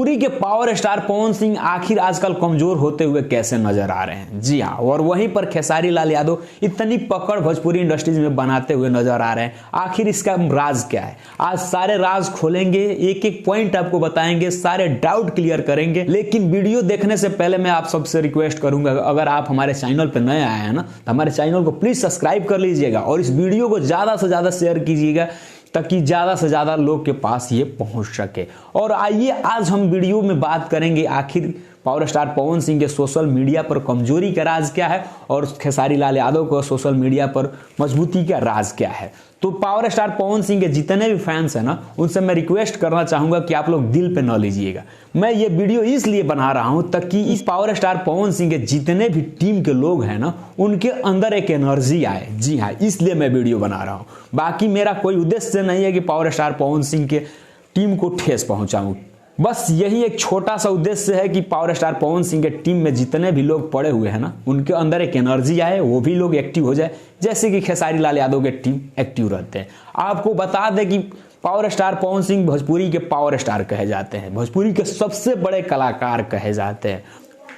भोजपुरी के power star Pawan Singh आखिर आजकल कमजोर होते हुए कैसे नजर आ रहे हैं। जी हाँ, और वहीं पर खेसारी लाल यादव इतनी पकड़ भोजपुरी इंडस्ट्रीज में बनाते हुए नजर आ रहे हैं। आखिर इसका राज क्या है? आज सारे राज खोलेंगे, एक एक पॉइंट आपको बताएंगे, सारे डाउट क्लियर करेंगे। लेकिन वीडियो देखने से पहले मैं आप सबसे रिक्वेस्ट करूंगा, अगर आप हमारे चैनल पर नए आए हैं ना, तो हमारे चैनल को प्लीज सब्सक्राइब कर लीजिएगा और इस वीडियो को ज्यादा से ज्यादा शेयर कीजिएगा ताकि ज्यादा से ज्यादा लोग के पास ये पहुंच सके। और आइए आज हम वीडियो में बात करेंगे आखिर पावर स्टार पवन सिंह के सोशल मीडिया पर कमजोरी का राज क्या है और खेसारी लाल यादव को सोशल मीडिया पर मजबूती का राज क्या है। तो पावर स्टार पवन सिंह के जितने भी फैंस हैं ना, उनसे मैं रिक्वेस्ट करना चाहूंगा कि आप लोग दिल पे न लीजिएगा। मैं ये वीडियो इसलिए बना रहा हूं ताकि इस पावर स्टार पवन सिंह के जितने भी टीम के लोग हैं ना, उनके अंदर एक एनर्जी आए। जी हाँ, इसलिए मैं वीडियो बना रहा हूं। बाकी मेरा कोई उद्देश्य नहीं है कि पावर स्टार पवन सिंह के टीम को ठेस पहुंचाऊं। बस यही एक छोटा सा उद्देश्य है कि पावर स्टार पवन सिंह के टीम में जितने भी लोग पड़े हुए हैं ना, उनके अंदर एक एनर्जी आए, वो भी लोग एक्टिव हो जाए, जैसे कि खेसारी लाल यादव के टीम एक्टिव रहते हैं। आपको बता दें कि पावर स्टार पवन सिंह भोजपुरी के पावर स्टार कहे जाते हैं, भोजपुरी के सबसे बड़े कलाकार कहे जाते हैं।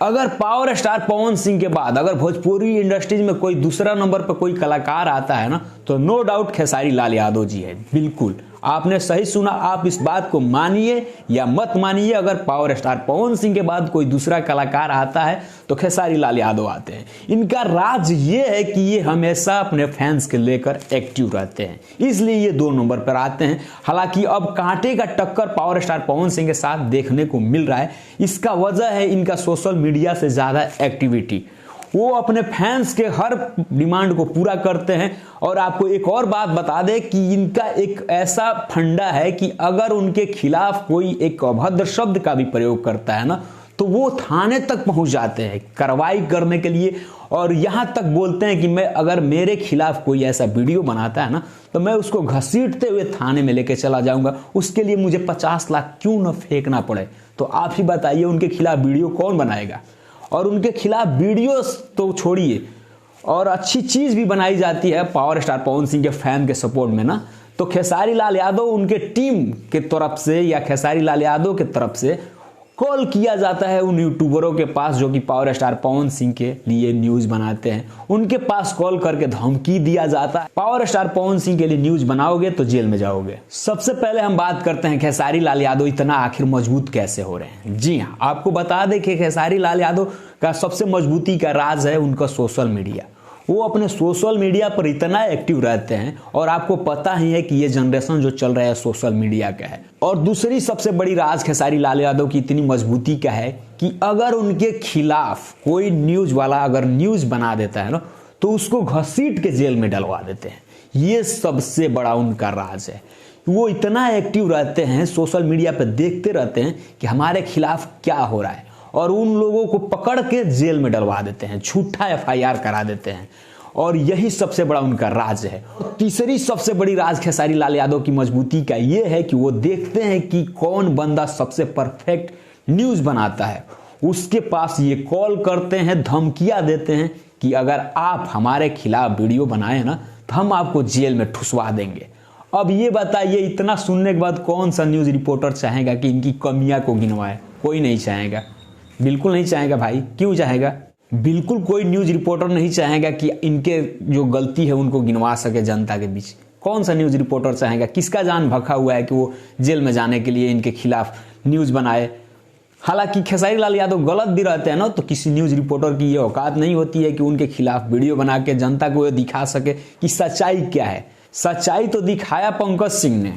अगर पावर स्टार पवन सिंह के बाद अगर भोजपुरी इंडस्ट्रीज में कोई दूसरा नंबर पर कोई कलाकार आता है ना, तो नो डाउट खेसारी लाल यादव जी है। बिल्कुल आपने सही सुना, आप इस बात को मानिए या मत मानिए, अगर पावर स्टार पवन सिंह के बाद कोई दूसरा कलाकार आता है तो खेसारी लाल यादव आते हैं। इनका राज ये है कि ये हमेशा अपने फैंस के लेकर एक्टिव रहते हैं, इसलिए ये 2 नंबर पर आते हैं। हालांकि अब कांटे का टक्कर पावर स्टार पवन सिंह के साथ देखने को मिल रहा है। इसका वजह है इनका सोशल मीडिया से ज्यादा एक्टिविटी। वो अपने फैंस के हर डिमांड को पूरा करते हैं। और आपको एक और बात बता दें कि इनका एक ऐसा फंडा है कि अगर उनके खिलाफ कोई एक अभद्र शब्द का भी प्रयोग करता है ना, तो वो थाने तक पहुंच जाते हैं कार्रवाई करने के लिए। और यहां तक बोलते हैं कि मैं अगर मेरे खिलाफ कोई ऐसा वीडियो बनाता है ना, तो मैं उसको घसीटते हुए थाने में लेके चला जाऊंगा, उसके लिए मुझे 50 लाख क्यों न फेंकना पड़े। तो आप ही बताइए, उनके खिलाफ वीडियो कौन बनाएगा? और उनके खिलाफ वीडियो तो छोड़िए, और अच्छी चीज भी बनाई जाती है पावर स्टार पवन सिंह के फैन के सपोर्ट में ना, तो खेसारी लाल यादव उनके टीम के तरफ से या खेसारी लाल यादव के तरफ से कॉल किया जाता है उन यूट्यूबरों के पास जो कि पावर स्टार पवन सिंह के लिए न्यूज बनाते हैं। उनके पास कॉल करके धमकी दिया जाता है, पावर स्टार पवन सिंह के लिए न्यूज बनाओगे तो जेल में जाओगे। सबसे पहले हम बात करते हैं खेसारी लाल यादव इतना आखिर मजबूत कैसे हो रहे हैं। जी हाँ, आपको बता दें कि खेसारी लाल यादव का सबसे मजबूती का राज है उनका सोशल मीडिया। वो अपने सोशल मीडिया पर इतना एक्टिव रहते हैं, और आपको पता ही है कि ये जनरेशन जो चल रहा है सोशल मीडिया का है। और दूसरी सबसे बड़ी राज खेसारी लाल यादव की इतनी मजबूती का है कि अगर उनके खिलाफ कोई न्यूज वाला अगर न्यूज बना देता है ना, तो उसको घसीट के जेल में डलवा देते हैं। ये सबसे बड़ा उनका राज है। वो इतना एक्टिव रहते हैं, सोशल मीडिया पर देखते रहते हैं कि हमारे खिलाफ क्या हो रहा है, और उन लोगों को पकड़ के जेल में डलवा देते हैं, झूठा FIR करा देते हैं। और यही सबसे बड़ा उनका राज है। तीसरी सबसे बड़ी राज खेसारी लाल यादव की मजबूती का ये है कि वो देखते हैं कि कौन बंदा सबसे परफेक्ट न्यूज बनाता है, उसके पास ये कॉल करते हैं, धमकियां देते हैं कि अगर आप हमारे खिलाफ वीडियो बनाए ना, तो हम आपको जेल में ठुसवा देंगे। अब ये बताइए, इतना सुनने के बाद कौन सा न्यूज रिपोर्टर चाहेगा कि इनकी कमियां को गिनवाए? कोई नहीं चाहेगा, बिल्कुल नहीं चाहेगा भाई। क्यों चाहेगा? बिल्कुल कोई न्यूज रिपोर्टर नहीं चाहेगा कि इनके जो गलती है उनको गिनवा सके जनता के बीच। कौन सा न्यूज रिपोर्टर चाहेगा? किसका जान भखा हुआ है कि वो जेल में जाने के लिए इनके खिलाफ न्यूज बनाए? हालांकि खेसारी लाल यादव गलत भी रहते हैं ना, तो किसी न्यूज रिपोर्टर की ये औकात नहीं होती है कि उनके खिलाफ वीडियो बना के जनता को ये दिखा सके कि सच्चाई क्या है। सच्चाई तो दिखाया पंकज सिंह ने।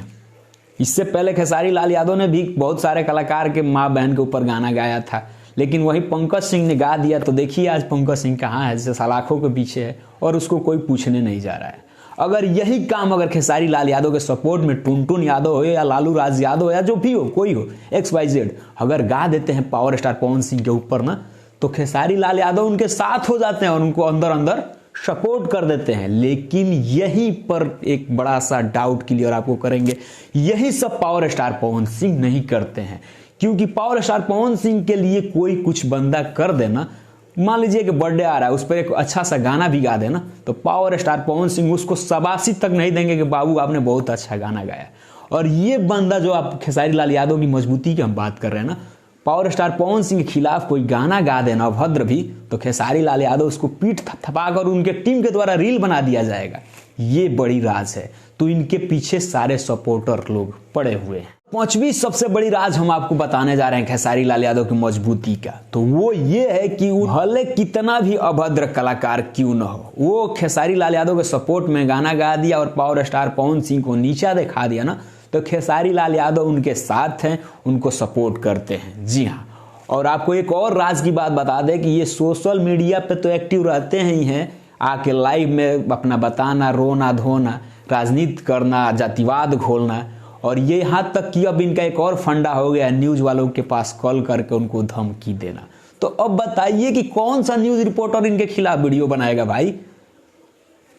इससे पहले खेसारी लाल यादव ने भी बहुत सारे कलाकार के माँ बहन के ऊपर गाना गाया था, लेकिन वही पंकज सिंह ने गा दिया। तो देखिए आज पंकज सिंह कहाँ है, जैसे सलाखों के पीछे है, और उसको कोई पूछने नहीं जा रहा है। अगर यही काम अगर खेसारी लाल यादव के सपोर्ट में टुनटुन यादव हो या लालू राज यादव या जो भी हो, कोई हो, XYZ अगर गा देते हैं पावर स्टार पवन सिंह के ऊपर ना, तो खेसारी लाल यादव उनके साथ हो जाते हैं और उनको अंदर अंदर सपोर्ट कर देते हैं। लेकिन यहीं पर एक बड़ा सा डाउट क्लियर आपको करेंगे, यही सब पावर स्टार पवन सिंह नहीं करते हैं। क्योंकि पावर स्टार पवन सिंह के लिए कोई कुछ बंदा कर देना, मान लीजिए कि बर्थडे आ रहा है, उस पर एक अच्छा सा गाना भी गा देना, तो पावर स्टार पवन सिंह उसको शाबाशी तक नहीं देंगे कि बाबू आपने बहुत अच्छा गाना गाया। और ये बंदा जो आप खेसारी लाल यादव की मजबूती की हम बात कर रहे हैं ना, पावर स्टार पवन सिंह के खिलाफ कोई गाना गा देना अभद्र भी, तो खेसारी लाल यादव उसको पीठ थपथपाकर उनके टीम के द्वारा रील बना दिया जाएगा। ये बड़ी राज है। तो इनके पीछे सारे सपोर्टर लोग पड़े हुए हैं। पांचवी सबसे बड़ी राज हम आपको बताने जा रहे हैं खेसारी लाल यादव की मजबूती का, तो वो ये है कि भले कितना भी अभद्र कलाकार क्यों न हो, वो खेसारी लाल यादव के सपोर्ट में गाना गा दिया और पावर स्टार पवन सिंह को नीचा दिखा दिया ना, तो खेसारी लाल यादव उनके साथ हैं, उनको सपोर्ट करते हैं। जी हाँ, और आपको एक और राज की बात बता दें कि ये सोशल मीडिया पे तो एक्टिव रहते ही हैं, आके लाइव में अपना बताना, रोना धोना, राजनीति करना, जातिवाद घोलना, और ये यहाँ तक कि अब इनका एक और फंडा हो गया न्यूज वालों के पास कॉल करके उनको धमकी देना। तो अब बताइए कि कौन सा न्यूज रिपोर्टर इनके खिलाफ वीडियो बनाएगा भाई?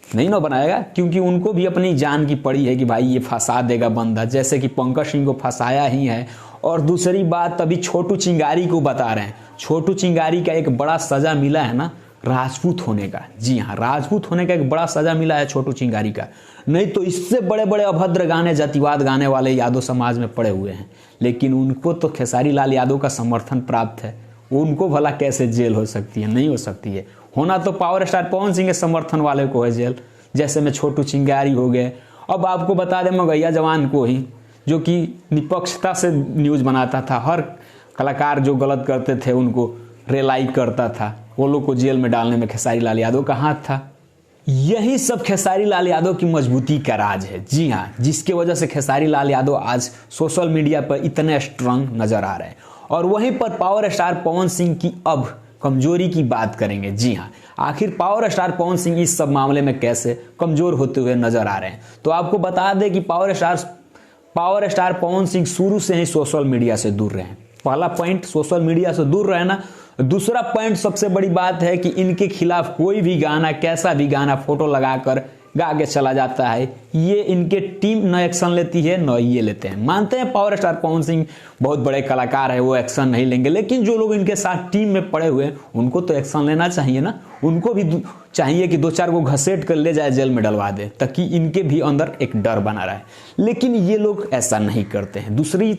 नहीं ना बनाएगा, क्योंकि उनको भी अपनी जान की पड़ी है कि भाई ये फंसा देगा बंदा, जैसे कि पंकज सिंह को फंसाया ही है। और दूसरी बात, अभी छोटू चिंगारी को बता रहे हैं, छोटू चिंगारी का एक बड़ा सजा मिला है ना राजपूत होने का। जी हाँ, राजपूत होने का एक बड़ा सजा मिला है छोटू चिंगारी का, नहीं तो इससे बड़े बड़े अभद्र गाने, जातिवाद गाने वाले यादव समाज में पड़े हुए हैं, लेकिन उनको तो खेसारी लाल यादव का समर्थन प्राप्त है। उनको भला कैसे जेल हो सकती है? नहीं हो सकती है। होना तो पावर स्टार पवन सिंह के समर्थन वाले को है जेल, जैसे में छोटू चिंगारी हो गए। अब आपको बता दें मगैया जवान को ही, जो कि निष्पक्षता से न्यूज बनाता था, हर कलाकार जो गलत करते थे उनको रेलाई करता था, वो लोग को जेल में डालने में खेसारी लाल यादव का हाथ था। यही सब खेसारी लाल यादव की मजबूती का राज है। जी हाँ, जिसके वजह से खेसारी लाल यादव आज सोशल मीडिया पर इतने स्ट्रांग नजर आ रहे हैं। और वहीं पर पावर स्टार पवन सिंह की अब कमजोरी की बात करेंगे। जी हाँ, आखिर पावर स्टार पवन सिंह इस सब मामले में कैसे कमजोर होते हुए नजर आ रहे हैं, तो आपको बता दें कि पावर स्टार पवन सिंह शुरू से ही सोशल मीडिया से दूर रहे। पहला पॉइंट सोशल मीडिया से दूर रहना। दूसरा पॉइंट सबसे बड़ी बात है कि इनके खिलाफ कोई भी गाना, कैसा भी गाना फोटो लगाकर गा के चला जाता है, ये इनके टीम न एक्शन लेती है न ये लेते हैं। मानते हैं पावर स्टार पवन सिंह बहुत बड़े कलाकार है, वो एक्शन नहीं लेंगे, लेकिन जो लोग इनके साथ टीम में पड़े हुए हैं उनको तो एक्शन लेना चाहिए ना। उनको भी चाहिए कि 2-4 को घसीट कर ले जाए, जेल में डलवा दे, ताकि इनके भी अंदर एक डर बना रहे। लेकिन ये लोग ऐसा नहीं करते हैं। दूसरी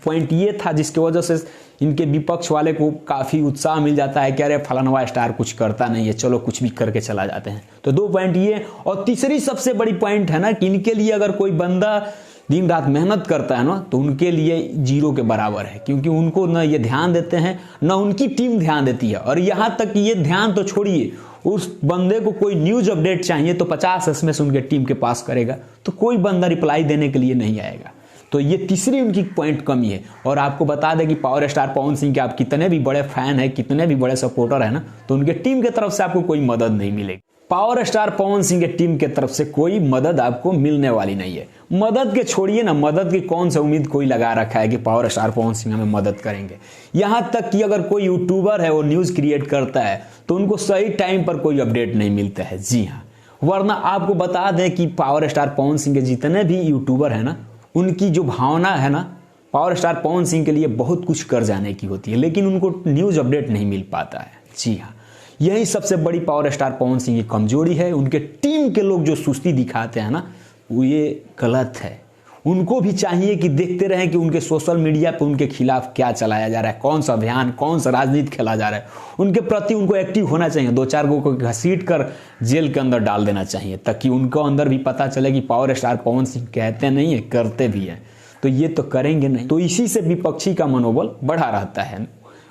पॉइंट ये था जिसकी वजह से इनके विपक्ष वाले को काफी उत्साह मिल जाता है कि अरे फलाना स्टार कुछ करता नहीं है, चलो कुछ भी करके चला जाते हैं। तो 2 पॉइंट ये, और तीसरी सबसे बड़ी पॉइंट है ना कि इनके लिए अगर कोई बंदा दिन रात मेहनत करता है ना, तो उनके लिए जीरो के बराबर है, क्योंकि उनको न ये ध्यान देते हैं न उनकी टीम ध्यान देती है। और यहाँ तक कि ये ध्यान तो छोड़िए, उस बंदे को कोई न्यूज अपडेट चाहिए तो 50 SMS उनके टीम के पास करेगा, तो कोई बंदा रिप्लाई देने के लिए नहीं आएगा। तो ये तीसरी उनकी पॉइंट कमी है। और आपको बता दें कि पावर स्टार पवन सिंह के आप कितने भी बड़े फैन हैं, कितने भी बड़े सपोर्टर है ना, तो उनके टीम की तरफ से आपको कोई मदद नहीं मिलेगी। पावर स्टार पवन सिंह के टीम की तरफ से कोई मदद आपको मिलने वाली नहीं है। मदद के छोड़िए ना, मदद की कौन सा उम्मीद कोई लगा रखा है कि पावर स्टार पवन सिंह हमें मदद करेंगे। यहां तक कि अगर कोई यूट्यूबर है वो न्यूज क्रिएट करता है तो उनको सही टाइम पर कोई अपडेट नहीं मिलता है। जी हाँ, वरना आपको बता दें कि पावर स्टार पवन सिंह के जितने भी यूट्यूबर है ना, उनकी जो भावना है ना, पावर स्टार पवन सिंह के लिए बहुत कुछ कर जाने की होती है, लेकिन उनको न्यूज अपडेट नहीं मिल पाता है। जी हाँ, यही सबसे बड़ी पावर स्टार पवन सिंह की कमजोरी है। उनके टीम के लोग जो सुस्ती दिखाते हैं ना, वो ये गलत है। उनको भी चाहिए कि देखते रहें कि उनके सोशल मीडिया पे उनके खिलाफ क्या चलाया जा रहा है, कौन सा अभियान, कौन सा राजनीति खेला जा रहा है। उनके प्रति उनको एक्टिव होना चाहिए, 2-4 को घसीट कर जेल के अंदर डाल देना चाहिए, ताकि उनको अंदर भी पता चले कि पावर स्टार पवन सिंह कहते नहीं है, करते भी है। तो ये तो करेंगे नहीं, तो इसी से विपक्षी का मनोबल बढ़ा रहता है।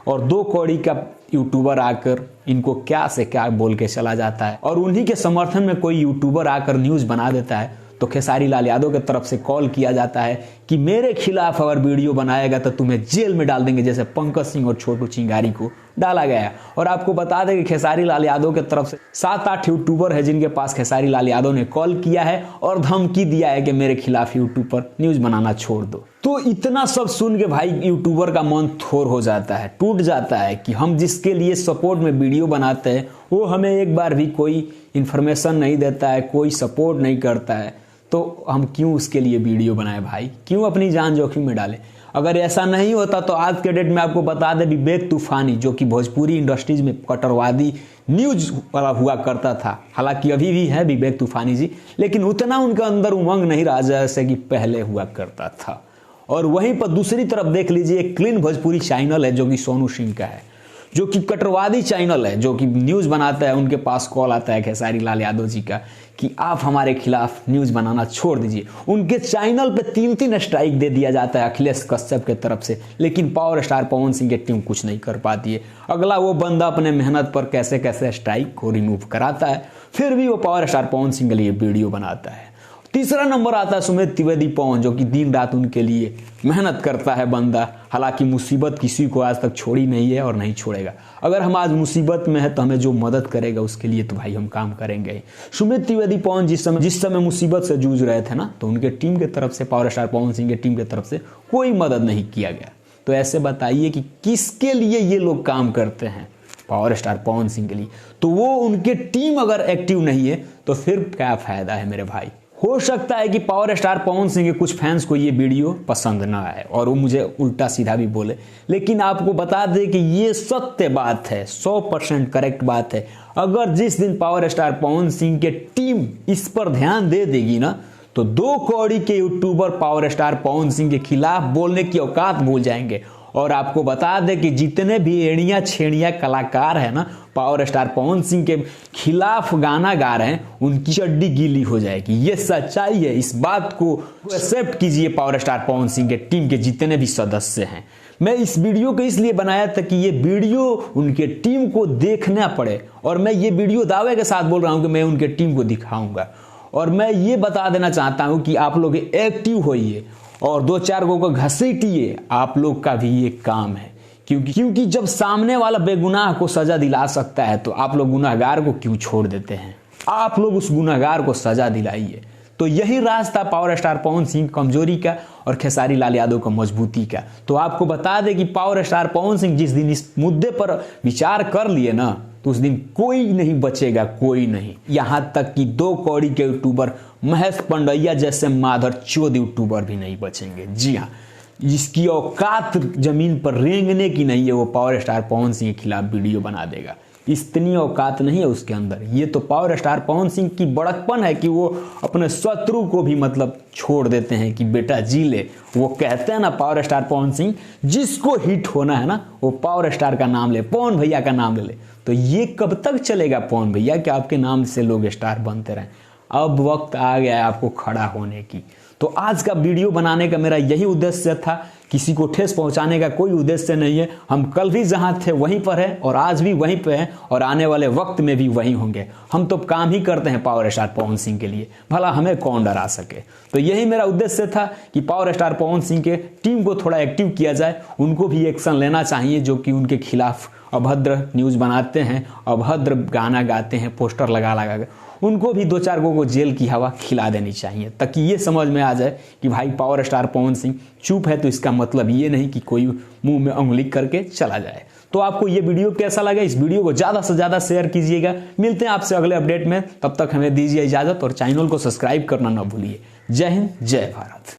और 2 कौड़ी का यूट्यूबर आकर इनको क्या से क्या बोल के चला जाता है, और उन्हीं के समर्थन में कोई यूट्यूबर आकर न्यूज बना देता है, तो खेसारी लाल यादव की तरफ से कॉल किया जाता है कि मेरे खिलाफ अगर वीडियो बनाएगा तो तुम्हें जेल में डाल देंगे, जैसे पंकज सिंह और छोटू चिंगारी को डाला गया। और आपको बता दें कि खेसारी लाल यादव की तरफ से 7-8 यूट्यूबर है जिनके पास खेसारी लाल यादव ने कॉल किया है और धमकी दिया है कि मेरे खिलाफ यूट्यूब पर न्यूज बनाना छोड़ दो। तो इतना सब सुन के भाई यूट्यूबर का मन थोर हो जाता है, टूट जाता है कि हम जिसके लिए सपोर्ट में वीडियो बनाते हैं वो हमें एक बार भी कोई इन्फॉर्मेशन नहीं देता है, कोई सपोर्ट नहीं करता है, तो हम क्यों उसके लिए वीडियो बनाए भाई, क्यों अपनी जान जोखिम में डालें। अगर ऐसा नहीं होता तो आज के डेट में आपको बता दें विवेक तूफानी, जो कि भोजपुरी इंडस्ट्रीज में कट्टरवादी न्यूज वाला हुआ करता था, हालांकि अभी भी है विवेक तूफानी जी, लेकिन उतना उनके अंदर उमंग नहीं रहा जैसे कि पहले हुआ करता था। और वहीं पर दूसरी तरफ देख लीजिए एक क्लीन भोजपुरी चैनल है जो कि सोनू सिंह का है, जो कि कट्टरवादी चैनल है, जो कि न्यूज़ बनाता है। उनके पास कॉल आता है खेसारी लाल यादव जी का कि आप हमारे खिलाफ न्यूज़ बनाना छोड़ दीजिए। उनके चैनल पे 3-3 स्ट्राइक दे दिया जाता है अखिलेश कश्यप के तरफ से, लेकिन पावर स्टार पवन सिंह की टीम कुछ नहीं कर पाती है। अगला वो बंदा अपने मेहनत पर कैसे कैसे स्ट्राइक को रिमूव कराता है, फिर भी वो पावर स्टार पवन सिंह के लिए वीडियो बनाता है। तीसरा नंबर आता है सुमित त्रिवेदी पवन, जो कि दिन रात उनके लिए मेहनत करता है बंदा। हालांकि मुसीबत किसी को आज तक छोड़ी नहीं है और नहीं छोड़ेगा। अगर हम आज मुसीबत में है तो हमें जो मदद करेगा उसके लिए तो भाई हम काम करेंगे ही। सुमित त्रिवेदी पवन जिस समय मुसीबत से जूझ रहे थे ना, तो उनके टीम की तरफ से, पावर स्टार पवन सिंह की टीम की तरफ से कोई मदद नहीं किया गया। तो ऐसे बताइए कि किसके लिए ये लोग काम करते हैं? पावर स्टार पवन सिंह के लिए। तो वो उनके टीम अगर एक्टिव नहीं है तो फिर क्या फायदा है मेरे भाई। हो सकता है कि पावर स्टार पवन सिंह के कुछ फैंस को ये वीडियो पसंद ना आए और वो मुझे उल्टा सीधा भी बोले, लेकिन आपको बता दें कि ये सत्य बात है, 100% करेक्ट बात है। अगर जिस दिन पावर स्टार पवन सिंह के टीम इस पर ध्यान दे देगी ना, तो 2 कौड़ी के YouTuber power star Pawan Singh के खिलाफ बोलने की औकात भूल जाएंगे। और आपको बता दें कि जितने भी एड़िया छेड़िया कलाकार हैं ना, पावर स्टार पवन सिंह के खिलाफ गाना गा रहे हैं, उनकी चड्डी गीली हो जाएगी। ये सच्चाई है, इस बात को एक्सेप्ट कीजिए। पावर स्टार पवन सिंह के टीम के जितने भी सदस्य हैं, मैं इस वीडियो को इसलिए बनाया था कि ये वीडियो उनके टीम को देखना पड़े, और मैं ये वीडियो दावे के साथ बोल रहा हूं कि मैं उनके टीम को दिखाऊंगा। और मैं ये बता देना चाहता हूं कि आप लोग एक्टिव होइए और 2-4 को घसीटिए, आप लोग का भी ये काम है। क्योंकि जब सामने वाला बेगुनाह को सजा दिला सकता है तो आप लोग गुनाहगार को क्यों छोड़ देते हैं? आप लोग उस गुनाहगार को सजा दिलाइए। तो यही राज था पावर स्टार पवन सिंह कमजोरी का और खेसारी लाल यादव का मजबूती का। तो आपको बता दें कि पावर स्टार पवन सिंह जिस दिन इस मुद्दे पर विचार कर लिए ना, तो उस दिन कोई नहीं बचेगा, कोई नहीं। यहां तक कि 2 कौड़ी के यूट्यूबर महेश पंडैया जैसे माधर चोद यूट्यूबर भी नहीं बचेंगे। जी हाँ, जिसकी औकात जमीन पर रेंगने की नहीं है, वो पावर स्टार पवन सिंह के खिलाफ वीडियो बना देगा। इतनी औकात नहीं है उसके अंदर। ये तो पावर स्टार पवन सिंह की बड़कपन है कि वो अपने शत्रु को भी मतलब छोड़ देते हैं कि बेटा जी ले। वो कहते हैं ना पावर स्टार पवन सिंह, जिसको हिट होना है ना वो पावर स्टार का नाम ले, पवन भैया का नाम ले। तो ये कब तक चलेगा पवन भैया कि आपके नाम से लोग स्टार बनते रहें? अब वक्त आ गया है आपको खड़ा होने की। तो आज का वीडियो बनाने का मेरा यही उद्देश्य था, किसी को ठेस पहुंचाने का कोई उद्देश्य नहीं है। हम कल भी जहां थे वहीं पर हैं और आज भी वहीं पे हैं और आने वाले वक्त में भी वहीं होंगे। हम तो काम ही करते हैं पावर स्टार पवन सिंह के लिए, भला हमें कौन डरा सके। तो यही मेरा उद्देश्य था कि पावर स्टार पवन सिंह के टीम को थोड़ा एक्टिव किया जाए, उनको भी एक्शन लेना चाहिए जो कि उनके खिलाफ अभद्र न्यूज़ बनाते हैं, अभद्र गाना गाते हैं, पोस्टर लगा लगा के उनको भी 2-4 को जेल की हवा खिला देनी चाहिए, ताकि ये समझ में आ जाए कि भाई पावर स्टार पवन सिंह चुप है तो इसका मतलब ये नहीं कि कोई मुंह में उंगली करके चला जाए। तो आपको ये वीडियो कैसा लगा? इस वीडियो को ज़्यादा से ज़्यादा शेयर कीजिएगा। मिलते हैं आपसे अगले अपडेट में, तब तक हमें दीजिए इजाज़त और चैनल को सब्सक्राइब करना ना भूलिए। जय हिंद, जय भारत।